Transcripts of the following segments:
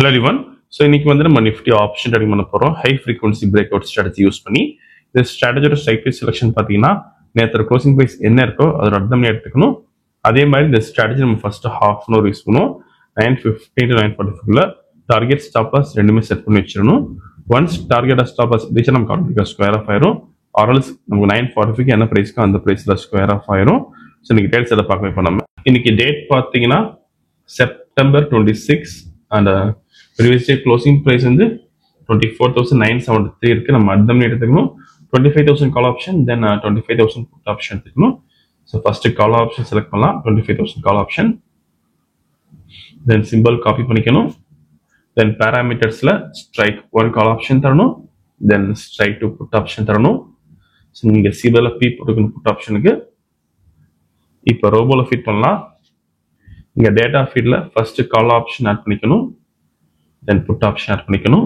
Hello everyone. So இன்னைக்கு வந்து நம்ம நிஃப்டி ஆப்ஷன் ட்ரேடிங் பண்ண போறோம். High frequency break out strategy use பண்ணி இந்த ஸ்ட்ராட்டஜியோட ஸ்ட்ரைக் ப்ரைஸ் செலக்ஷன் பார்த்தீங்கன்னா நேற்று க்ளோசிங் ப்ரைஸ் என்ன இருக்கோ அதோட அர்த்தம் எடுத்துக்கணும். அதே மாதிரி இந்த ஸ்ட்ராட்டஜி நம்ம first half an hour use பண்ணுவோம். 9:15 to 9:45 டார்கெட் ஸ்டாப் லாஸ் ரெண்டுமே செட் பண்ணி வச்சிடணும். Once target stop loss reach நம்ம கான்ஃபிகர் ஸ்கொயர் ஆஃப் ஆயிரும். ஆர்எல்ஸ் நமக்கு 9:45 என்ன ப்ரைஸ்க்கு அந்த ப்ரைஸ்ல ஸ்கொயர் ஆஃப் ஆயிரும். ஸோ இன்னைக்கு டேட்ஸ் எதை பார்க்கவே இப்போ நம்ம இன்னைக்கு டேட் பார்த்தீங்கன்னா September 26 and previous day closing price வந்து 24,973 இருக்கு. நம்ம அர்த்தம் எடுத்துக்கணும். 25,000 call option, then 25,000 put option எடுத்துக்கணும். So first call option select பண்ணலாம். 25,000 call option, then simple copy பண்ணிக்கணும். தென் பேராமீட்டர்ஸ்ல ஸ்ட்ரைக் 1 கால் ஆப்ஷன் தரணும், தென் ஸ்ட்ரைக் 2 புட் ஆப்ஷன் தரணும். ஸோ நீங்க சிபிஎல் பி போட்டுக்கணும் புட் ஆப்ஷனுக்கு. இப்போ ரோபோல ஃபீட் பண்ணலாம். இங்க டேட்டா ஃபீட்ல ஃபர்ஸ்ட் கால் ஆப்ஷன் ஆட் பண்ணிக்கணும், தென் புட் ஆப்ஷன் ஆட் பண்ணிக்கணும்.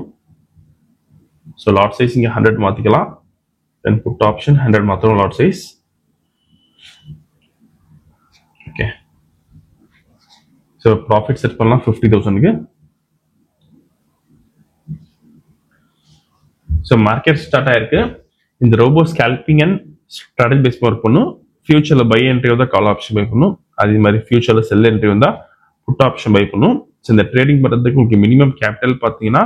ஸோ லாட் சைஸ் இங்கே 100 மாற்றிக்கலாம், தென் புட் ஆப்ஷன் 100 மாற்றணும் lot size. Okay, so profit set பண்ணலாம் 50,000க்கு. ஸோ மார்க்கெட் ஸ்டார்ட் ஆயிருக்கு. இந்த robo scalping and strategy base work பண்ணும். ஃபியூச்சர்ல பை என்ட்ரி வந்தால் கால் ஆப்ஷன் பை பண்ணும், அதே மாதிரி ஃபியூச்சர்ல செல் என்ட்ரி வந்தால் புட் ஆப்ஷன் பை பண்ணும். ஸோ இந்த ட்ரேடிங் பண்ணுறதுக்கு உங்களுக்கு மினிமம் கேபிட்டல் பார்த்தீங்கன்னா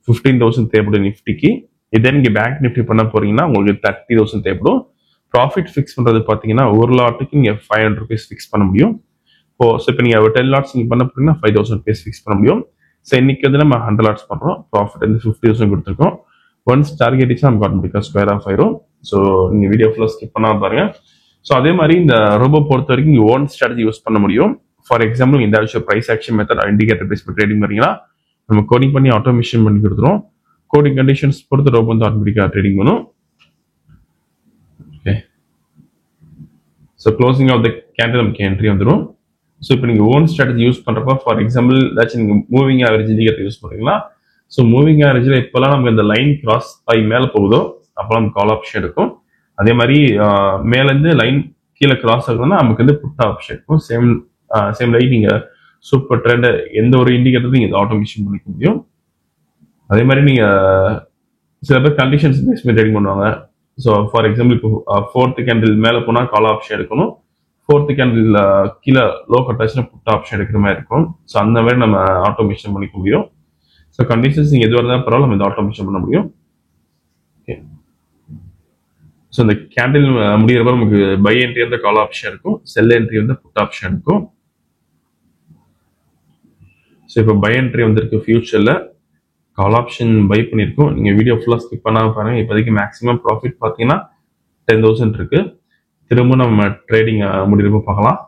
15,000 தேவைப்படும் நிஃப்டிக்கு. இதே நீங்கள் பேங்க் நிஃப்டி பண்ண போறீங்கன்னா உங்களுக்கு 30,000 தேவைப்படும். ப்ராஃபிட் ஃபிக்ஸ் பண்ணுறது பார்த்தீங்கன்னா ஒரு லாட்டுக்கு நீங்கள் 500 rupees ஃபிக்ஸ் பண்ண முடியும். இப்போ நீங்கள் 10 லாட்ஸ் நீங்கள் பண்ண போறீங்கன்னா 5,000 rupees ஃபிக்ஸ் பண்ண முடியும். ஸோ இன்னைக்கு வந்து நம்ம 100 லாட்ஸ் பண்ணுறோம். ப்ராஃபிட் வந்து 50,000 கொடுத்துருக்கோம். ஒன்ஸ் டார்கெட் ரீச் நமக்கு ஆட்டோமேட்டிக்காக ஸ்கொயர் ஆஃப் ஆயிரும். ஸோ நீங்கள் வீடியோ ஃபுல்லாக ஸ்கிப் பண்ணாம பாருங்க. ஸோ அதே மாதிரி இந்த ரோபோ பொறுத்த வரைக்கும் நீங்கள் ஓன் ஸ்ட்ராட்டஜி யூஸ் பண்ண முடியும். ஃபார் எக்ஸாம்பிள் இந்த விஷயம் price action method indicator base பண்ணி ட்ரேடிங் பண்ணீங்கன்னா நம்ம கோடிங் பண்ணி ஆட்டோமேஷன் பண்ணி கொடுத்துரும். கோடிங் கண்டிஷன்ஸ் பொறுத்து ரோபோ வந்து ஆட்டோமேட்டிக்காக ட்ரேடிங் பண்ணும். Okay, so closing of the candle நமக்கு என்ட்ரி வந்துடும். ஸோ இப்போ நீங்கள் ஓன் ஸ்ட்ராட்டஜி யூஸ் பண்ணுறப்ப ஃபார் எக்ஸாம்பிள் ஏதாச்சும் நீங்கள் மூவிங் ஆவரேஜ் இண்டிகேட்டர் யூஸ் பண்ணுறீங்களா? ஸோ மூவிங் ஆவரேஜில் இப்போலாம் நமக்கு இந்த லைன் கிராஸ் ஆகி மேலே போகுதோ அப்போலாம் நமக்கு கால் ஆப்ஷன் இருக்கும். அதே மாதிரி மேலேருந்து லைன் கீழே கிராஸ் ஆகுதுன்னா நமக்கு வந்து புட் ஆப்ஷன் இருக்கும். சேம் லைட் நீங்கள் சூப்பர் ட்ரெண்ட் எந்த ஒரு இண்டிகேட்டரும் நீங்கள் ஆட்டோமேஷன் பண்ணிக்க முடியும். அதே மாதிரி நீங்கள் சில பேர் கண்டிஷன்ஸ் பேஸ் பண்ணி ட்ரேடிங் பண்ணுவாங்க. ஸோ ஃபார் எக்ஸாம்பிள் இப்போ 4th கேண்டில் மேலே போனால் கால் ஆப்ஷன் எடுக்கணும், 4th கேண்டில் கீழே லோ கட்டாச்சுன்னா புட் ஆப்ஷன் எடுக்கிற மாதிரி இருக்கும். ஸோ அந்த மாதிரி நம்ம ஆட்டோமேஷன் பண்ணிக்க முடியும். ஸோ கண்டிஷன்ஸ் நீங்கள் எதுவாக இருந்தாலும் பரவாயில்ல, நம்ம இந்த ஆட்டோமேஷன் பண்ண முடியும். ஓகே, ஸோ இந்த கேண்டில் முடிகிறப்ப நமக்கு பை என்ட்ரி வந்து கால் ஆப்ஷன் இருக்கும், செல் என்ட்ரி வந்து புட் ஆப்ஷன் இருக்கும். ஸோ இப்போ பை என்ட்ரி வந்திருக்கு, ஃபியூச்சர்ல கால் ஆப்ஷன் பை பண்ணியிருக்கோம். நீங்கள் வீடியோ ஃபுல்லாக ஸ்கிப் பண்ணாமல் பாருங்க. இப்போதைக்கு மேக்ஸிமம் ப்ராஃபிட் பார்த்தீங்கன்னா 10,000 இருக்கு. திரும்ப நம்ம ட்ரேடிங் முடிகிறப்ப பார்க்கலாம்.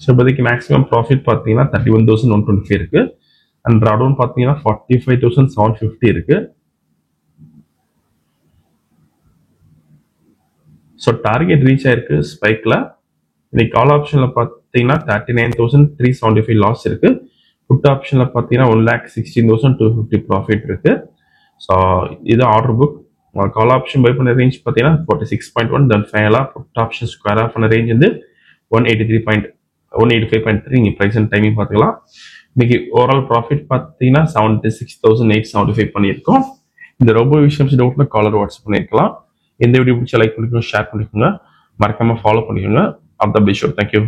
ஸோ இப்போதைக்கு மேக்ஸிமம் ப்ராஃபிட் பார்த்தீங்கன்னா 31,125 இருக்கு. அண்ட் ட்ராடவுன் பார்த்தீங்கன்னா 45,750 இருக்கு. ஸோ டார்கெட் ரீச் ஆயிருக்கு ஸ்பைக்ல. இன்னைக்கு கால் ஆப்ஷன்ல பார்த்தீங்கன்னா 39,375 லாஸ் இருக்கு. புட் ஆப்ஷன்ல பார்த்தீங்கன்னா 1,16,250 ப்ராஃபிட் இருக்கு. ஸோ இது order book. Call option by பண்ண ரேஞ்ச் பார்த்தீங்கன்னா 46.1, தென் ஃபைனலாக புட் ஆப்ஷன் ஸ்கொயர் ஆஃப் பண்ண ரேஞ்ச் வந்து 185.3. நீங்கள் ப்ரைஸ் அண்ட் டைமிங் பார்த்துக்கலாம். இன்னைக்கு ஓவரால் ப்ராஃபிட் பார்த்தீங்கன்னா 76,875 பண்ணியிருக்கோம். இந்த ரோபோ விஷயம் டவுட்ல காலர் வாட்ஸ்அப் பண்ணியிருக்கலாம். எந்த வீடியோ பிடிச்சா லைக் பண்ணிக்கோங்க, ஷேர் பண்ணிக்கோங்க, மறக்காம ஃபாலோ பண்ணிக்கோங்க. All the best. தேங்க்யூ.